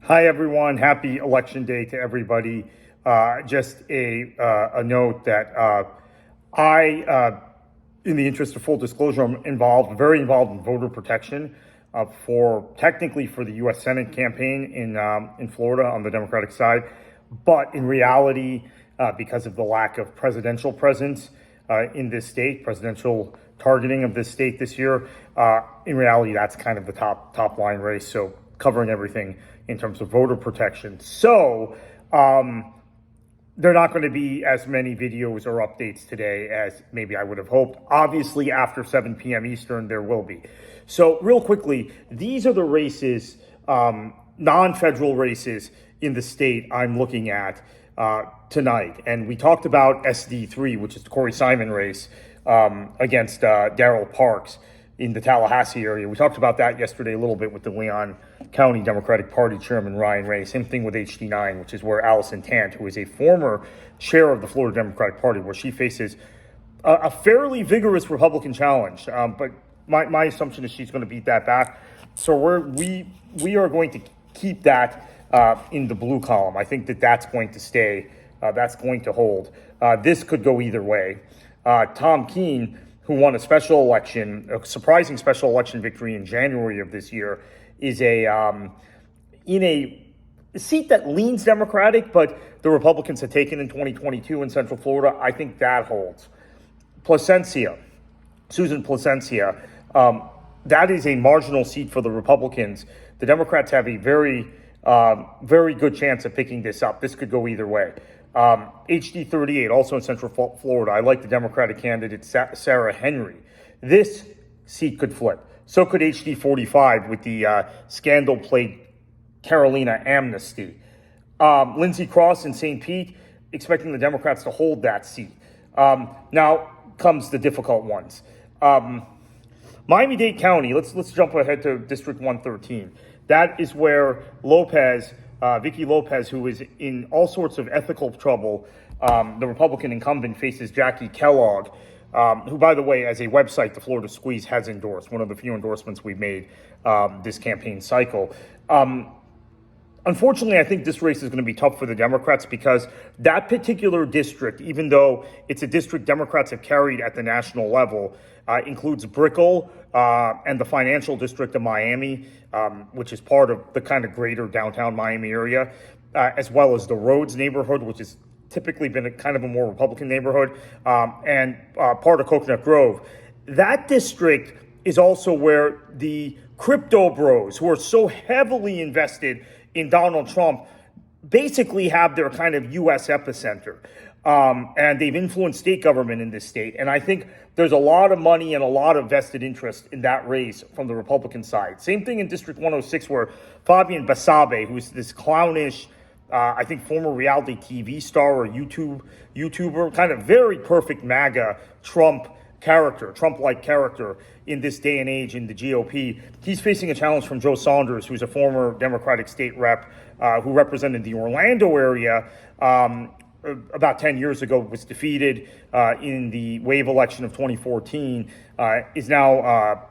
Hi, everyone. Happy Election Day to everybody. Just a note that in the interest of full disclosure, I'm very involved in voter protection technically for the U.S. Senate campaign in Florida on the Democratic side. But in reality, because of the lack of presidential presence in this state, presidential targeting of this state this year, in reality, that's kind of the top line race. So covering everything in terms of voter protection. So there are not going to be as many videos or updates today as maybe I would have hoped. Obviously, after 7 p.m. Eastern, there will be. So real quickly, these are the races, non-federal races in the state I'm looking at tonight. And we talked about SD3, which is the Corey Simon race against Darrell Parks in the Tallahassee area. We talked about that yesterday a little bit with the Leon County Democratic Party Chairman Ryan Ray. Same thing with HD9, which is where Allison Tant, who is a former chair of the Florida Democratic Party, where she faces a fairly vigorous Republican challenge. But my assumption is she's going to beat that back. So we are going to keep that in the blue column. I think that's going to stay. That's going to hold. This could go either way. Tom Keene, who won a surprising special election victory in January of this year, is in a seat that leans Democratic, but the Republicans had taken in 2022 in Central Florida. I think that holds. Susan Placencia, that is a marginal seat for the Republicans. The Democrats have a very good chance of picking this up. This could go either way. HD38, also in Central Florida. I like the Democratic candidate, Sarah Henry. This seat could flip. So could HD45 with the scandal-plagued Carolina amnesty. Lindsey Cross in St. Pete, expecting the Democrats to hold that seat. Now comes the difficult ones. Miami-Dade County, let's jump ahead to District 113. That is where Vicky Lopez, who is in all sorts of ethical trouble, the Republican incumbent, faces Jackie Kellogg, who, by the way, as a website, the Florida Squeeze has endorsed, one of the few endorsements we've made this campaign cycle. Unfortunately, I think this race is going to be tough for the Democrats because that particular district, even though it's a district Democrats have carried at the national level, includes Brickell and the financial district of Miami, which is part of the kind of greater downtown Miami area, as well as the Rhodes neighborhood, which has typically been a kind of a more Republican neighborhood, and part of Coconut Grove. That district is also where the crypto bros, who are so heavily invested in Donald Trump, basically have their kind of U.S. epicenter. And they've influenced state government in this state. And I think there's a lot of money and a lot of vested interest in that race from the Republican side. Same thing in District 106, where Fabian Basabe, who's this clownish, I think former reality TV star or YouTuber, kind of very perfect MAGA Trump-like character in this day and age in the GOP. He's facing a challenge from Joe Saunders, who's a former Democratic state rep who represented the Orlando area about 10 years ago, was defeated in the wave election of 2014, is now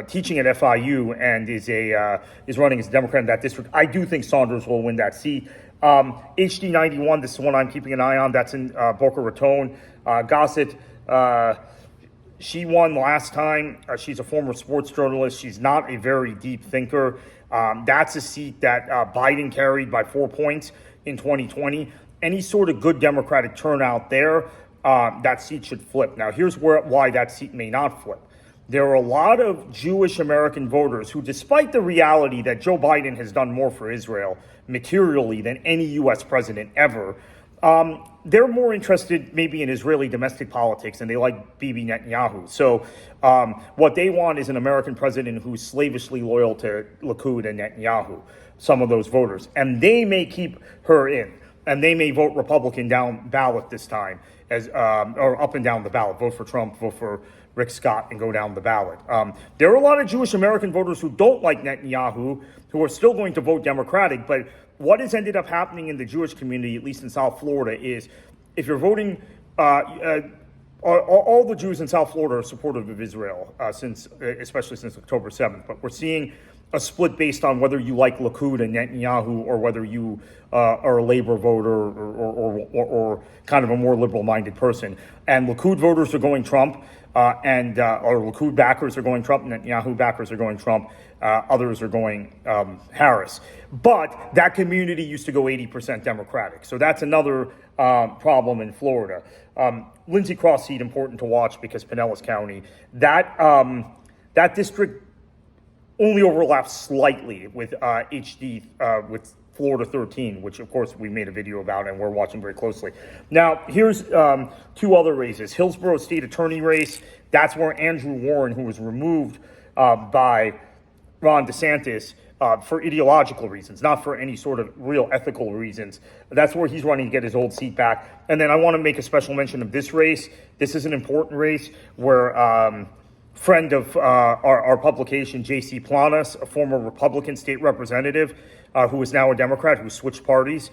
teaching at FIU and is running as a Democrat in that district. I do think Saunders will win that seat. HD91, this is one I'm keeping an eye on. That's in Boca Raton. Gossett, she won last time. She's a former sports journalist. She's not a very deep thinker. That's a seat that Biden carried by 4 points in 2020. Any sort of good Democratic turnout there, that seat should flip. Now, here's why that seat may not flip. There are a lot of Jewish American voters who, despite the reality that Joe Biden has done more for Israel materially than any U.S. president ever, they're more interested maybe in Israeli domestic politics, and they like Bibi Netanyahu. So what they want is an American president who's slavishly loyal to Likud and Netanyahu, some of those voters. And they may keep her in, and they may vote Republican down ballot this time, or up and down the ballot, vote for Trump, vote for Rick Scott, and go down the ballot. There are a lot of Jewish American voters who don't like Netanyahu, who are still going to vote Democratic, but what has ended up happening in the Jewish community, at least in South Florida, is if you're voting, all the Jews in South Florida are supportive of Israel, especially since October 7th. But we're seeing a split based on whether you like Likud and Netanyahu or whether you are a Labor voter or kind of a more liberal-minded person. And Likud voters are going Trump, or Likud backers are going Trump, Netanyahu backers are going Trump, others are going Harris. But that community used to go 80% Democratic. So that's another problem in Florida. Lindsey Cross seat, important to watch because Pinellas County, that district only overlaps slightly with with Florida 13, which of course we made a video about and we're watching very closely. Now, here's two other races. Hillsborough State Attorney race, that's where Andrew Warren, who was removed by Ron DeSantis for ideological reasons, not for any sort of real ethical reasons. That's where he's running to get his old seat back. And then I want to make a special mention of this race. This is an important race where friend of our publication, J.C. Planas, a former Republican state representative who is now a Democrat, who switched parties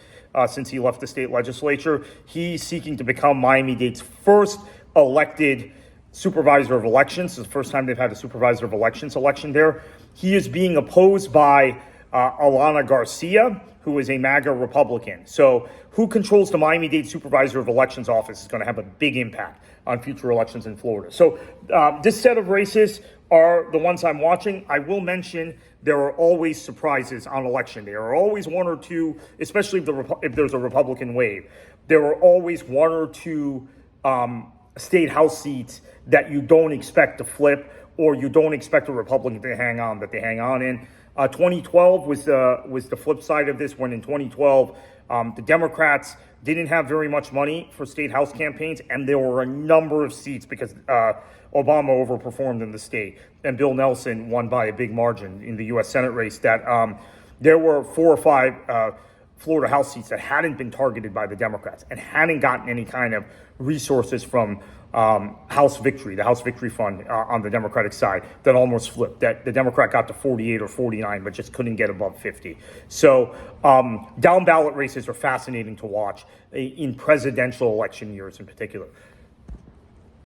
since he left the state legislature. He's seeking to become Miami-Dade's first elected supervisor of elections. It's the first time they've had a supervisor of elections election there. He is being opposed by Alana Garcia, who is a MAGA Republican. So who controls the Miami-Dade Supervisor of Elections office is going to have a big impact on future elections in Florida. So this set of races are the ones I'm watching. I will mention there are always surprises on election day. There are always one or two, especially if there's a Republican wave. There are always one or two state house seats that you don't expect to flip or you don't expect a Republican to hang on, that they hang on in. 2012 was the flip side of this, when in 2012, the Democrats didn't have very much money for state house campaigns, and there were a number of seats because Obama overperformed in the state, and Bill Nelson won by a big margin in the U.S. Senate race, that there were 4 or 5 Florida House seats that hadn't been targeted by the Democrats and hadn't gotten any kind of resources from House Victory, the House Victory Fund on the Democratic side, that almost flipped. That the Democrat got to 48 or 49, but just couldn't get above 50. So down ballot races are fascinating to watch in presidential election years in particular.